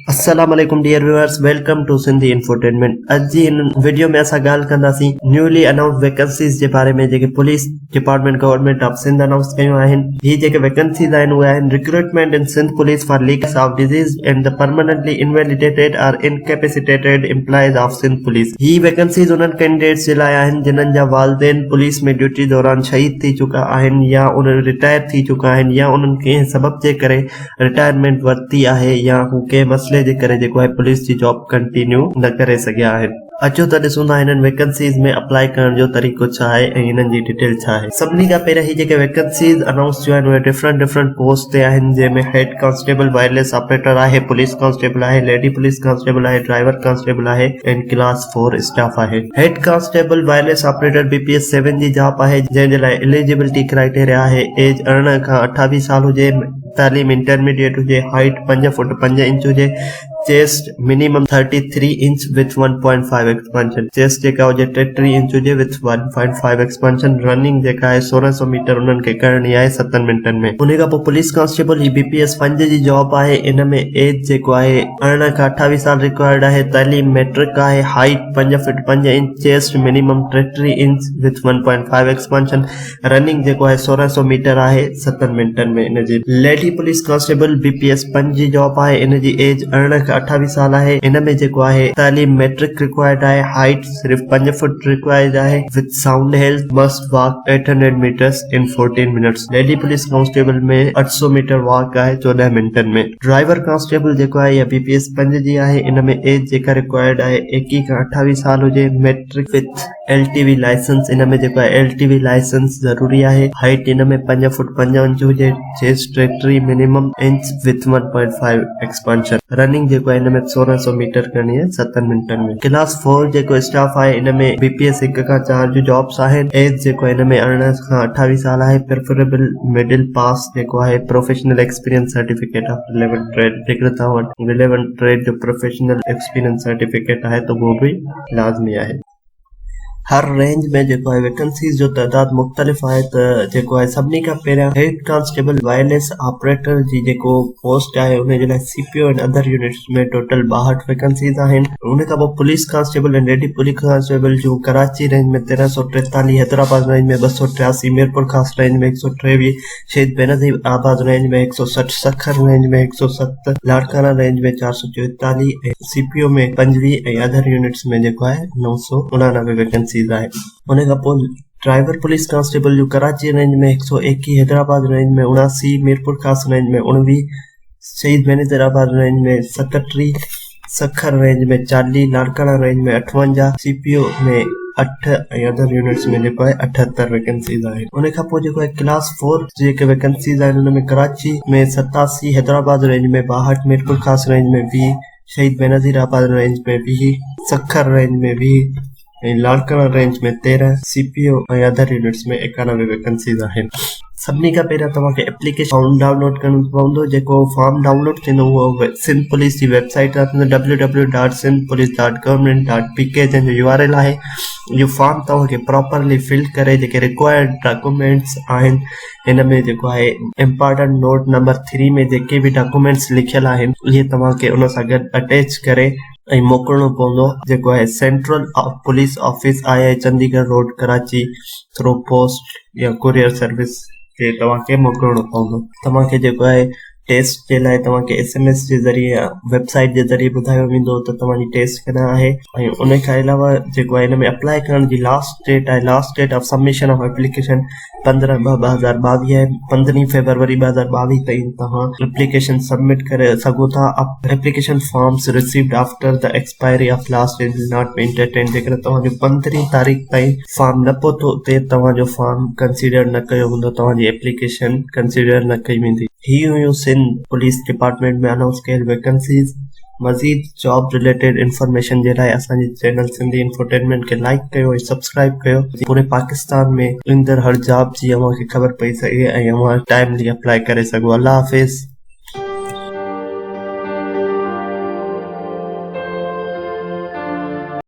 अस्सलाम वालेकुम dear viewers, welcome to Sindhi infotainment. अॼु जी इन वीडियो में असां ॻाल्हि कंदासीं न्यूली अनाउंस वैकेंसीज़ जे बारे में जेके police department government of Sindh announce कयूं आहिनि। ही जेके वैकेंसीज़ आहिनि उहे आहिनि recruitment in Sindh police for legals of disease and the permanently invalidated or incapacitated employees of Sindh police. ही वैकेंसीज़ उन्हनि कैंडिडेट्स जे लाइ आहिनि जिन्हनि जा वालिदैन पुलिस में ड्यूटी दौरान शहीद थी चुका आहिनि या उन्हनि रिटायर थी चुका आहिनि या उन्हनि कंहिं सबब जे करे रिटायरमेंट वरिती आहे या हू कंहिं मसइले जे करे जेको आहे पुलिस जी जॉब कंटिन्यू न करे सघिया आहिनि। अचो त ॾिसूं था हिननि वैकेंसीज़ में अप्लाई करण जो तरीक़ो छा आहे ऐं हिननि जी डिटेल छा आहे। सभिनी खां पहिरियों ही जेके वैकेंसीज़ अनाउंस थियूं आहिनि उहे डिफरेंट पोस्ट ते आहिनि, जंहिंमें हेड कांस्टेबल वायरलेस ऑपरेटर आहे, पुलिस कांस्टेबल आहे, लेडी पुलिस कांस्टेबल आहे, ड्राइवर कांस्टेबल आहे ऐं क्लास 4 स्टाफ आहे। हेड कांस्टेबल वायरलेस ऑपरेटर BPS 7 जी जॉब आहे, जंहिंजे लाइ एलिजिबिलिटी क्राइटेरिया आहे एज 18 खां 28 साल हुजे, तालीम इंटरमीडिएट हुजे, हाइट 5 फुट 5 इंच हुजे, chest minimum 33 inch with 1.5 expansion, chest जेका हुजे 33 इंच हुजे विथ 1.5 एक्सपेंशन। रनिंग जेका आहे 1600 मीटर उन्हनि खे करणी आहे 7 मिंटनि में। उन खां पोइ पुलिस कांस्टेबल ही BPS 5 जी जॉब आहे। इन में एज जेको आहे 18 खां 28 साल रिक्वायर्ड आहे, तालीम मैट्रिक आहे, height 5 foot 5 inch, chest minimum 33 inch with 1.5 expansion. Running जेको आहे 1600 मीटर आहे 7 मिंटनि में। इन जी लेडी पुलिस कांस्टेबल BPS 5 जी जॉब आहे। इन जी एज 18 28 साल आहे। इन में जेको आहे तालीम मैट्रिक रिक्वायर्ड आहे, हाइट सिर्फ 5 फुट रिक्वायर्ड आहे with sound health, must walk 800 metres in 14 minutes. Lady police constable में 800 मीटर वॉक आहे 14 मिंटनि में। ड्राइवर कांस्टेबल जेको आहे या BPS 5 जी आहे। इन में एज जेका रिक्वायर्ड आहे 21 खां 28 साल हुजे, मैट्रिक विथ LTV लाइसेंस। इन में जेको आहे LTV लाइसेंस जरूरी आहे। हाइट इन में 5 फुट 5 इंच हुजे, chest 33 minimum inch with 1.5 expansion. Running जेको इन में 1600 मीटर करनी है 7 मिंटनि में। क्लास 4 जेको स्टाफ आहे, इन में BPS 1 खां 4 जो जॉब्स आहिनि। एज जेको इन में 18 खां 28 साल आहे। प्रेफरेबल मिडिल पास जेको आहे, professional experience certificate of relevant trade, जेकर तव्हां वटि रिलेवेंट ट्रेड जो प्रोफेशनल एक्सपीरियंस सर्टिफिकेट आहे त उहो भी लाज़मी आहे। हर रेंज में जेको आहे वैकेंसीज़ जो तइदाद मुख़्तलिफ़ आहे। त जेको आहे सभिनी खां पहिरियां हेड कांस्टेबल वायरलेस ऑपरेटर जी जेको पोस्ट आहे उन जे लाइ CPO एंड अदर यूनिट्स में टोटल 62 वैकेंसीज़ आहिनि। उन खां पोइ police constable and lady police constable जो कराची रेंज में 1343, हैदराबाद रेंज में 283, मीरपुर खास रेंज में 123, शहीद बेनज़ीर आबाद रेंज में 160, सखर रेंज में 107, लाड़काना रेंज में 444 ऐं CPO में 25 ऐं अदर यूनिट्स में जेको आहे 999 वैकेंसी आहे। उन खां पोइ ड्राइवर पुलिस कांस्टेबल जो कराची रेंज में 121, हैदराबाद रेंज में 79, मीरपुर खास रेंज में 19, शहीद बेनज़ीर आबाद रेंज में 37, सखर रेंज में 40, लाड़काना रेंज में 58, CPO में 8 ऐं अदर यूनिट्स में जेको आहे 78 वैकेंसीज़ आहे। उन खां पोइ जेको आहे क्लास 4 जेके वैकेंसीज़ आहिनि उन में कराची में 87, हैदराबाद रेंज में 62, मीरपुर खास रेंज में 20, शहीद बेनज़ीर आबाद रेंज में 20, सखर रेंज में 20 ऐं लाड़काना रेंज में 13, CPO ऐं अदर यूनिट्स में 91 वैकेंसीज़ आहिनि। सभिनी खां पहिरियों तव्हांखे एप्लीकेशन फॉर्म डाउनलोड करणो पवंदो। जेको फॉर्म डाउनलोड थींदो उहो सिंध पुलिस जी वेबसाइट आहे, www.sindhpolice.government.pk जंहिंजो URL आहे। इहो फॉर्म तव्हांखे प्रॉपरली फिल करे जेके रिक्वायर्ड डॉक्यूमेंट्स आहिनि, हिन में जेको आहे इम्पोर्टेंट नोट नंबर 3 में जेके भी डॉक्यूमेंट्स लिखियल आहिनि इहे तव्हांखे उन सां गॾु अटैच करे ऐं मोकिलणो पवंदो। जेको आहे सेंट्रल पुलिस ऑफिस आहे, Chandigarh road Karachi, through post या कुरियर सर्विस के तव्हांखे मोकिलणो पवंदो। तव्हांखे जेको आहे टेस्ट जे लाइ तव्हांखे SMS जे ज़रिए वेबसाइट जे ज़रिए ॿुधायो वेंदो त तव्हांजी टेस्ट कॾहिं आहे। ऐं उन खां अलावा जेको आहे हिन में अप्लाई करण जी लास्ट डेट आहे, last date of submission of application 15/2/2022 आहे। 15 फरवरी 2022 ताईं तव्हां एप्लीकेशन सबमिट करे सघो था। Application forms received after the expiry of last date will not be entertained. जेकर तव्हांजो 15 तारीख़ ताईं फॉर्म न पहुतो ते तव्हांजो फॉर्म कंसीडर न कयो हूंदो, तव्हांजी एप्लीकेशन कंसीडर न कई वेंदी। ही हुयूं सिंध पुलिस डिपार्टमेंट में अनाउंस कयल वैकेंसीज़। मज़ीद जॉब रिलेटेड इंफॉर्मेशन जे लाइ असांजे चैनल सिंधी इंफोटेनमेंट खे लाइक कयो ऐं सब्सक्राइब कयो। पूरे पाकिस्तान में ईंदड़ हर जॉब जी अव्हांखे ख़बर पई सघे ऐं अव्हां टाइमली अप्लाई करे सघो। अल्लाह हाफ़िज़।